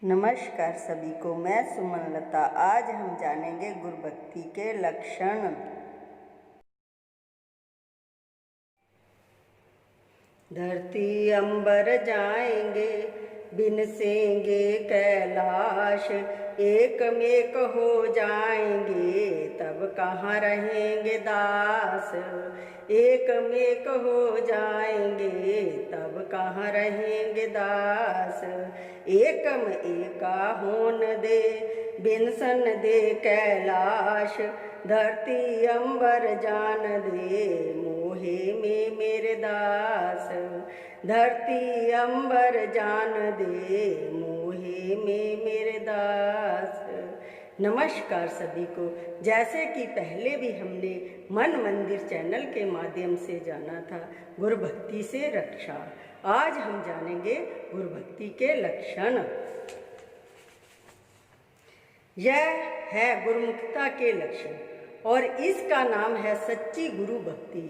नमस्कार सभी को, मैं सुमन लता। आज हम जानेंगे गुरुभक्ति के लक्षण। धरती अंबर जाएंगे, बिनसेंगे कैलाश, एक मेक हो जाएंगे, तब कहाँ रहेंगे दास। एक मेक हो जाएंगे, तब कहाँ रहेंगे दास। एकम एका होन दे, बिनसन दे कैलाश, धरती अंबर जान दे, मोहे में मेरे दास। धरती अंबर जान दे, मोहे में मेरे दास। नमस्कार सभी को। जैसे कि पहले भी हमने मन मंदिर चैनल के माध्यम से जाना था गुरुभक्ति से रक्षा, आज हम जानेंगे गुरुभक्ति के लक्षण। यह है गुरुमुखता के लक्षण और इसका नाम है सच्ची गुरु भक्ति।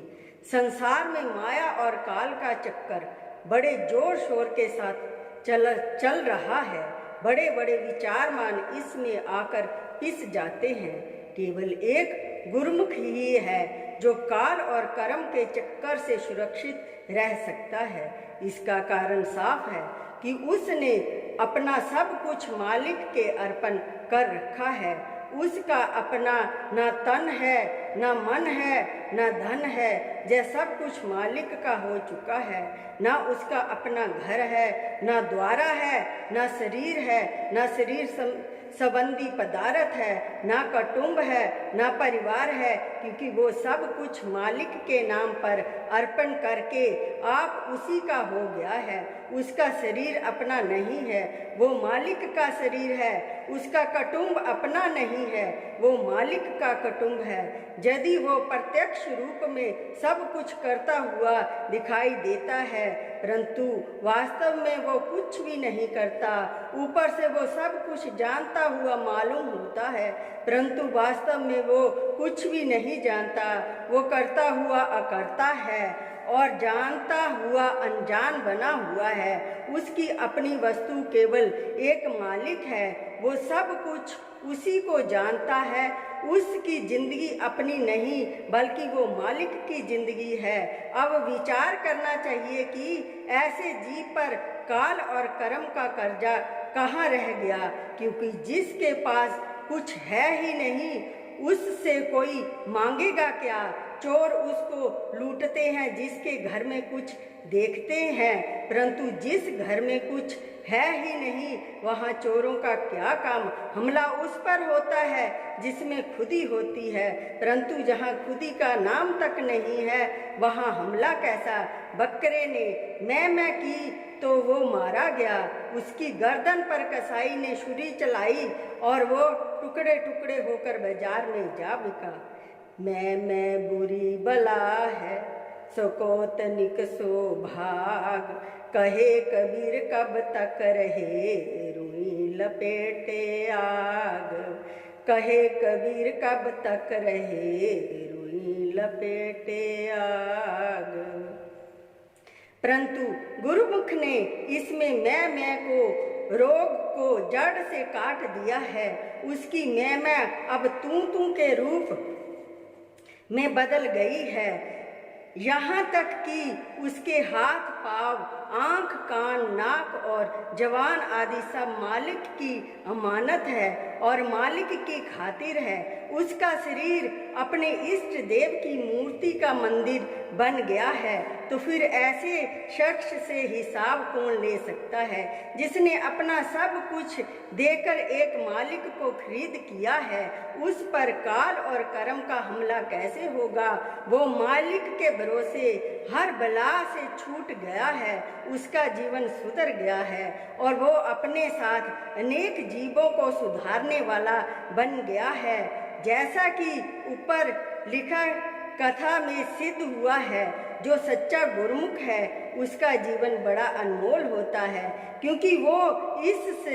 संसार में माया और काल का चक्कर बड़े जोर शोर के साथ चल रहा है। बड़े बड़े विचारमान इसमें आकर पिस जाते हैं। केवल एक गुरुमुख ही है जो काल और कर्म के चक्कर से सुरक्षित रह सकता है। इसका कारण साफ है कि उसने अपना सब कुछ मालिक के अर्पण कर रखा है। उसका अपना न तन है, न मन है, न धन है, यह सब कुछ मालिक का हो चुका है। न उसका अपना घर है, न द्वारा है, न शरीर है, न शरीर संबंधी पदार्थ है, न कुटुंब है, न परिवार है, क्योंकि वो सब कुछ मालिक के नाम पर अर्पण करके आप उसी का हो गया है। उसका शरीर अपना नहीं है, वो मालिक का शरीर है। उसका कुटुंब अपना नहीं है, वो मालिक का कुटुंब है। यदि वो प्रत्यक्ष रूप में सब कुछ करता हुआ दिखाई देता है, परंतु वास्तव में वो कुछ भी नहीं करता। ऊपर से वो सब कुछ जानता हुआ मालूम होता है, परंतु वास्तव में वो कुछ भी नहीं जानता। वो करता हुआ अकर्ता है और जानता हुआ अनजान बना हुआ है। उसकी अपनी वस्तु केवल एक मालिक है। वो सब कुछ उसी को जानता है। उसकी जिंदगी अपनी नहीं बल्कि वो मालिक की जिंदगी है। अब विचार करना चाहिए कि ऐसे जीव पर काल और कर्म का कर्जा कहाँ रह गया, क्योंकि जिसके पास कुछ है ही नहीं उससे कोई मांगेगा क्या। चोर उसको लूटते हैं जिसके घर में कुछ देखते हैं, परंतु जिस घर में कुछ है ही नहीं वहाँ चोरों का क्या काम। हमला उस पर होता है जिसमें खुदी होती है, परंतु जहाँ खुदी का नाम तक नहीं है वहाँ हमला कैसा। बकरे ने मैं की तो वो मारा गया। उसकी गर्दन पर कसाई ने छुरी चलाई और वो टुकड़े टुकड़े होकर बाजार में जा बिका। मैं बुरी बला है, सकोत निक सो भाग, कहे कबीर कब तक रहे, रुई लपेटे आग। कहे कबीर कब तक रहे, रुई लपेटे आग। परंतु गुरुमुख ने इसमें मैं को रोग को जड़ से काट दिया है। उसकी मैं अब तू के रूप में बदल गई है। यहाँ तक कि उसके हाथ पांव, आंख, कान, नाक और जवान आदि सब मालिक की अमानत है और मालिक की खातिर है। उसका शरीर अपने इष्ट देव की मूर्ति का मंदिर बन गया है। तो फिर ऐसे शख्स से हिसाब कौन ले सकता है जिसने अपना सब कुछ देकर एक मालिक को खरीद किया है। उस पर काल और कर्म का हमला कैसे होगा। वो मालिक के भरोसे हर बला से छूट गया है। उसका जीवन सुधर गया है और वो अपने साथ अनेक जीवों को सुधारने वाला बन गया है। जैसा कि ऊपर लिखा कथा में सिद्ध हुआ है, जो सच्चा गुरुमुख है उसका जीवन बड़ा अनमोल होता है, क्योंकि वो इस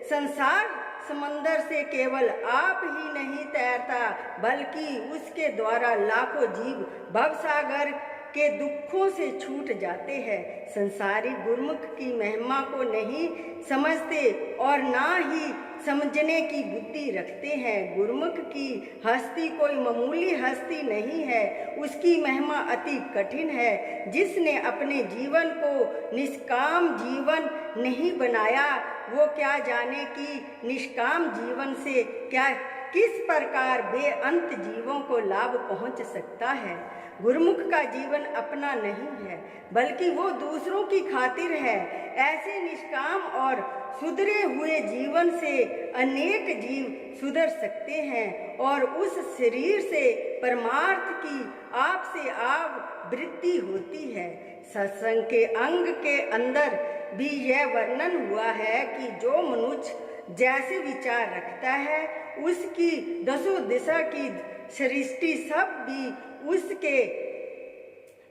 संसार समंदर से केवल आप ही नहीं तैरता, बल्कि उसके द्वारा लाखों जीव भवसागर के दुखों से छूट जाते हैं। संसारी गुरुमुख की महिमा को नहीं समझते और ना ही समझने की बुद्धि रखते हैं। गुरुमुख की हस्ती कोई मामूली हस्ती नहीं है, उसकी महिमा अति कठिन है। जिसने अपने जीवन को निष्काम जीवन नहीं बनाया, वो क्या जाने कि निष्काम जीवन से क्या किस प्रकार बेअंत जीवों को लाभ पहुंच सकता है। गुरुमुख का जीवन अपना नहीं है, बल्कि वो दूसरों की खातिर है। ऐसे निष्काम और सुधरे हुए जीवन से अनेक जीव सुधर सकते हैं और उस शरीर से परमार्थ की आप से आप वृद्धि होती है। सत्संग के अंग के अंदर भी यह वर्णन हुआ है कि जो मनुष्य जैसे विचार रखता है, उसकी दसों दिशा की सृष्टि सब भी उसके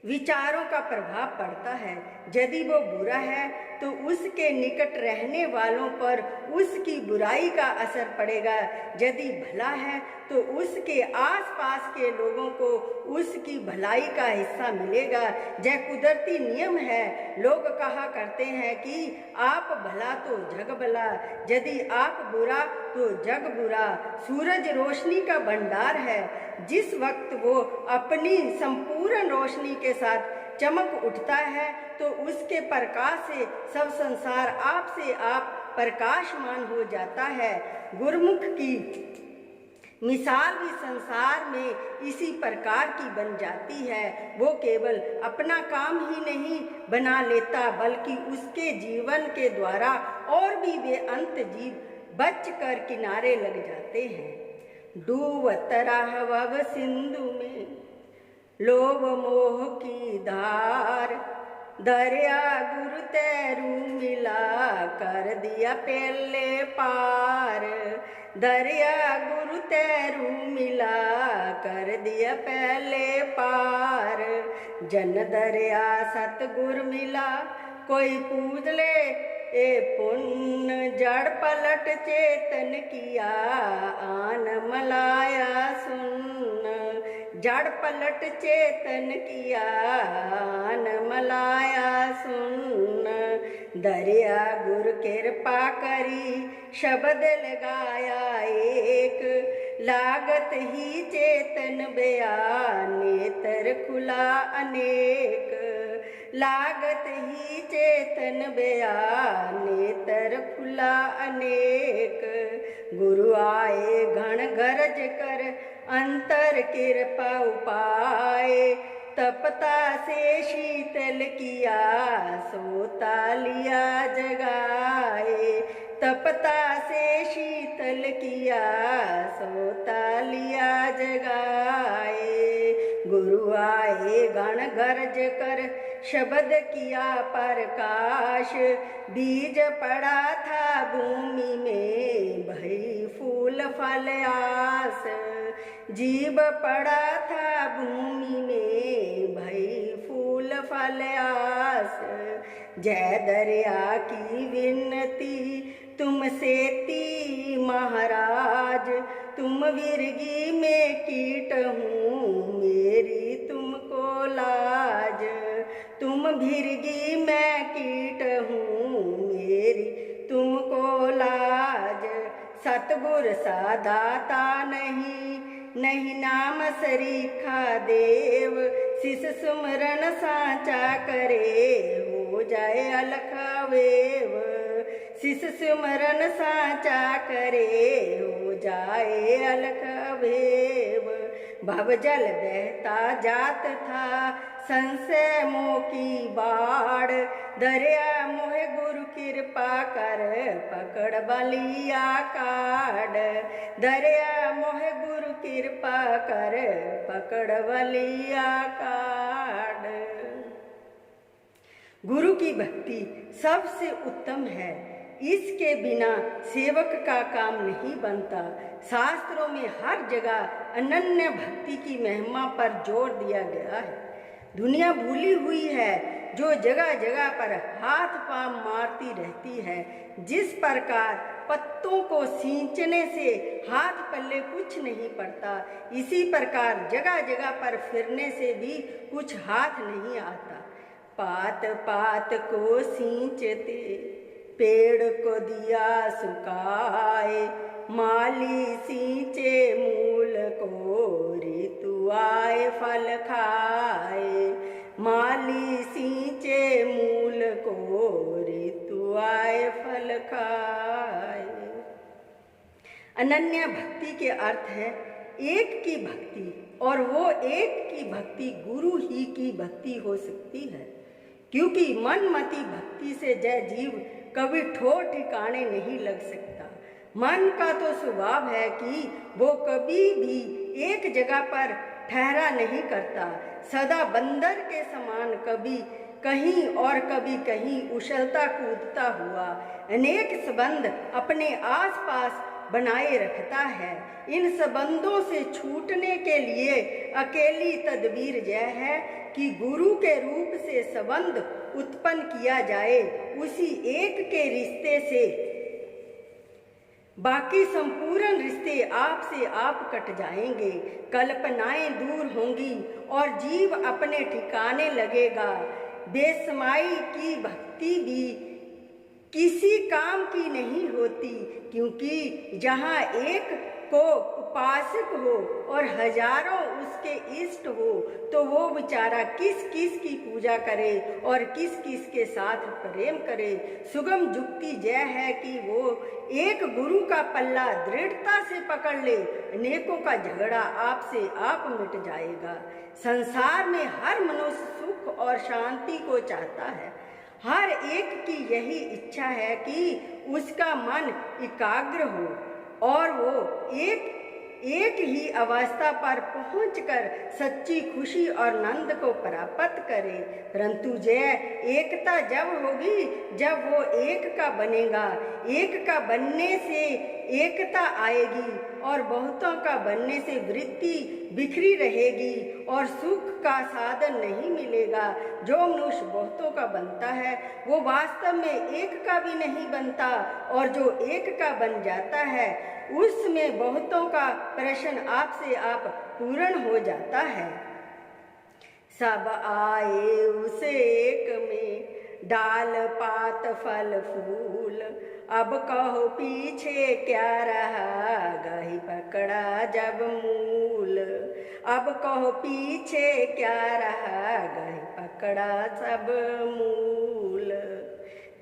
विचारों का प्रभाव पड़ता है। यदि वो बुरा है तो उसके निकट रहने वालों पर उसकी बुराई का असर पड़ेगा। यदि भला है तो उसके आसपास के लोगों को उसकी भलाई का हिस्सा मिलेगा। यह कुदरती नियम है। लोग कहा करते हैं कि आप भला तो जग भला, यदि आप बुरा तो जग बुरा। सूरज रोशनी का भंडार है। जिस वक्त वो अपनी संपूर्ण रोशनी के साथ चमक उठता है तो उसके प्रकाश से सब संसार आप से आप प्रकाशमान हो जाता है। गुरुमुख की मिसाल भी संसार में इसी प्रकार की बन जाती है। वो केवल अपना काम ही नहीं बना लेता, बल्कि उसके जीवन के द्वारा और भी बेअंत जीव बच कर किनारे लग जाते हैं। डूबत रहवब सिंधु में लोभ मोह की धार, दरिया गुरु तैरू मिला कर दिया पहले पार। दरिया गुरु तैरू मिला कर दिया पहले पार। जन दरिया सतगुर मिला कोई पूज ले ए पुण्य। जड़ पलट चेतन किया आन मलाया सुन। जड़ पलट चेतन किया आन मलाया सुन। दरिया गुर कृपा करी शब्द लगाया एक। लागत ही चेतन बयान नेत्र खुला अनेक। लागत ही चेतन बयान नेत्र खुला अनेक। गुरु आए घन गरज कर अंतर कृपा उपाय। तपता से शीतल किया सोता लिया जगाए। तपता से शीतल किया सोता लिया जगाए। गुरु आए गण गरज कर शब्द किया प्रकाश। बीज पड़ा था भूमि में भई फूल फल आस। जीव पड़ा था भूमि में भई फूल फल आस। जय दरिया की विनती तुमसे ती महाराज। तुम विरगी में कीट हूँ मेरी तुमको लाज। तुम भिरगी मैं कीट हूँ मेरी तुमको लाज। सतगुर सा दाता नहीं नाम सरीखा देव। शिष सुमरन साचा करे हो जाए अलख वेव। शिष सुमरन साचा करे हो जाए अलख वेव। भव जल बहता जात था संशय मोह की बाढ़। दरिया मोहे गुरु कृपा कर पकड़ बलिया काढ़। दरिया मोहे गुरु कृपा कर पकड़ बलिया काढ़। गुरु की भक्ति सबसे उत्तम है। इसके बिना सेवक का काम नहीं बनता। शास्त्रों में हर जगह अनन्य भक्ति की महिमा पर जोर दिया गया है। दुनिया भूली हुई है जो जगह जगह पर हाथ पांव मारती रहती है। जिस प्रकार पत्तों को सींचने से हाथ पल्ले कुछ नहीं पड़ता, इसी प्रकार जगह जगह पर फिरने से भी कुछ हाथ नहीं आता। पात पात को सींचते पेड़ को दिया सुखाए, माली सींचे मूल को ऋतु आए फल खाए। माली सींचे मूल को ऋतु आए फल खाए। अनन्या भक्ति के अर्थ है एक की भक्ति, और वो एक की भक्ति गुरु ही की भक्ति हो सकती है, क्योंकि मनमती भक्ति से जय जीव कभी ठोर ठिकाने नहीं लग सकता। मन का तो स्वभाव है कि वो कभी भी एक जगह पर ठहरा नहीं करता, सदा बंदर के समान कभी कहीं और कभी कहीं उछलता कूदता हुआ अनेक संबंध अपने आसपास बनाए रखता है। इन संबंधों से छूटने के लिए अकेली तदबीर यह है कि गुरु के रूप से संबंध उत्पन्न किया जाए। उसी एक के रिश्ते से बाकी संपूर्ण रिश्ते आप से आप कट जाएंगे, कल्पनाएं दूर होंगी और जीव अपने ठिकाने लगेगा। बेसमाई की भक्ति भी किसी काम की नहीं होती, क्योंकि जहाँ एक को उपासक हो और हजारों उसके इष्ट हो, तो वो बेचारा किस किस की पूजा करे और किस किस के साथ प्रेम करे। सुगम युक्ति यह है कि वो एक गुरु का पल्ला दृढ़ता से पकड़ ले, अनेकों का झगड़ा आपसे आप मिट जाएगा। संसार में हर मनुष्य सुख और शांति को चाहता है। हर एक की यही इच्छा है कि उसका मन एकाग्र हो और वो एक ही अवस्था पर पहुंचकर सच्ची खुशी और आनंद को प्राप्त करे। परंतु यह एकता जब होगी जब वो एक का बनेगा। एक का बनने से एकता आएगी और बहुतों का बनने से वृत्ति बिखरी रहेगी और सुख का साधन नहीं मिलेगा। जो मनुष्य बहुतों का बनता है वो वास्तव में एक का भी नहीं बनता, और जो एक का बन जाता है उसमें बहुतों का प्रश्न आपसे आप पूर्ण हो जाता है। सब आए उस एक में डाल पात फल फूल, अब कहो पीछे क्या रहा गही पकड़ा जब मूल। अब कहो पीछे क्या रहा गही पकड़ा सब मूल।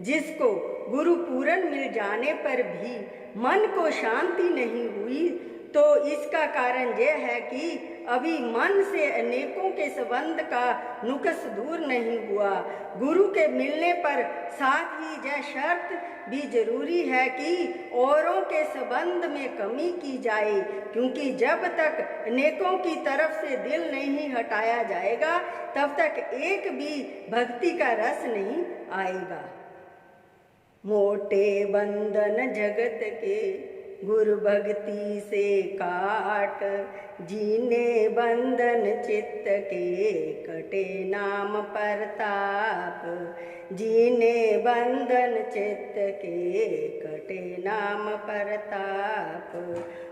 जिसको गुरु पूरन मिल जाने पर भी मन को शांति नहीं हुई, तो इसका कारण यह है कि अभी मन से अनेकों के संबंध का नुक्स दूर नहीं हुआ। गुरु के मिलने पर साथ ही यह शर्त भी जरूरी है कि औरों के संबंध में कमी की जाए, क्योंकि जब तक अनेकों की तरफ से दिल नहीं हटाया जाएगा तब तक एक भी भक्ति का रस नहीं आएगा। मोटे बंधन जगत के गुरु भक्ति से काट, जीने बंधन चित्त के कटे नाम परताप। जीने बंधन चित्त के कटे नाम परताप।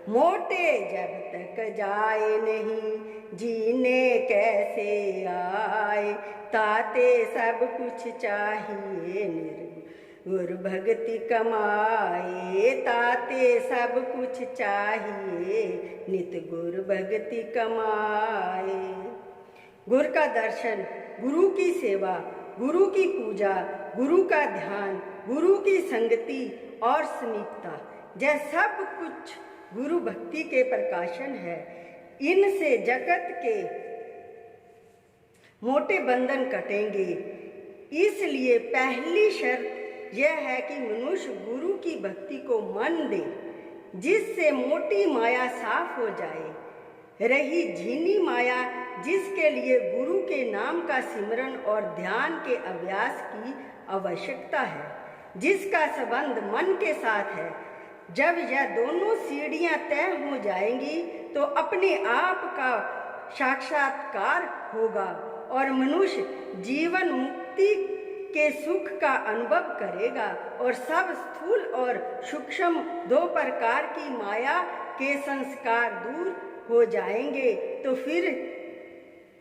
मोटे जब तक जाए नहीं जीने कैसे आए, ताते सब कुछ चाहिए गुरु भक्ति कमाए। ताते सब कुछ चाहिए नित गुरु भक्ति कमाए। गुरु का दर्शन, गुरु की सेवा, गुरु की पूजा, गुरु का ध्यान, गुरु की संगति और समीपता, यह सब कुछ गुरु भक्ति के प्रकाशन है। इनसे जगत के मोटे बंधन कटेंगे। इसलिए पहली शर्त यह है कि मनुष्य गुरु की भक्ति को मन दे, जिससे मोटी माया साफ हो जाए। रही झीनी माया, जिसके लिए गुरु के नाम का सिमरन और ध्यान के अभ्यास की आवश्यकता है, जिसका संबंध मन के साथ है। जब यह दोनों सीढ़ियां तय हो जाएंगी तो अपने आप का साक्षात्कार होगा और मनुष्य जीवन मुक्ति के सुख का अनुभव करेगा और सब स्थूल और सूक्ष्म दो प्रकार की माया के संस्कार दूर हो जाएंगे, तो फिर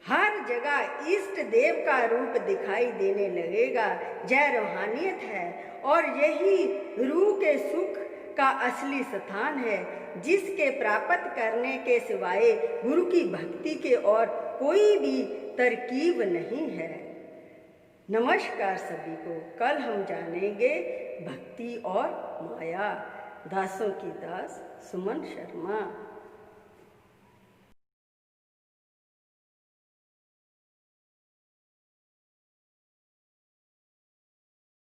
हर जगह इष्ट देव का रूप दिखाई देने लगेगा। यह रूहानियत है और यही रूह के सुख का असली स्थान है, जिसके प्राप्त करने के सिवाय गुरु की भक्ति के और कोई भी तरकीब नहीं है। नमस्कार सभी को। कल हम जानेंगे भक्ति और माया। दासों की दास सुमन शर्मा।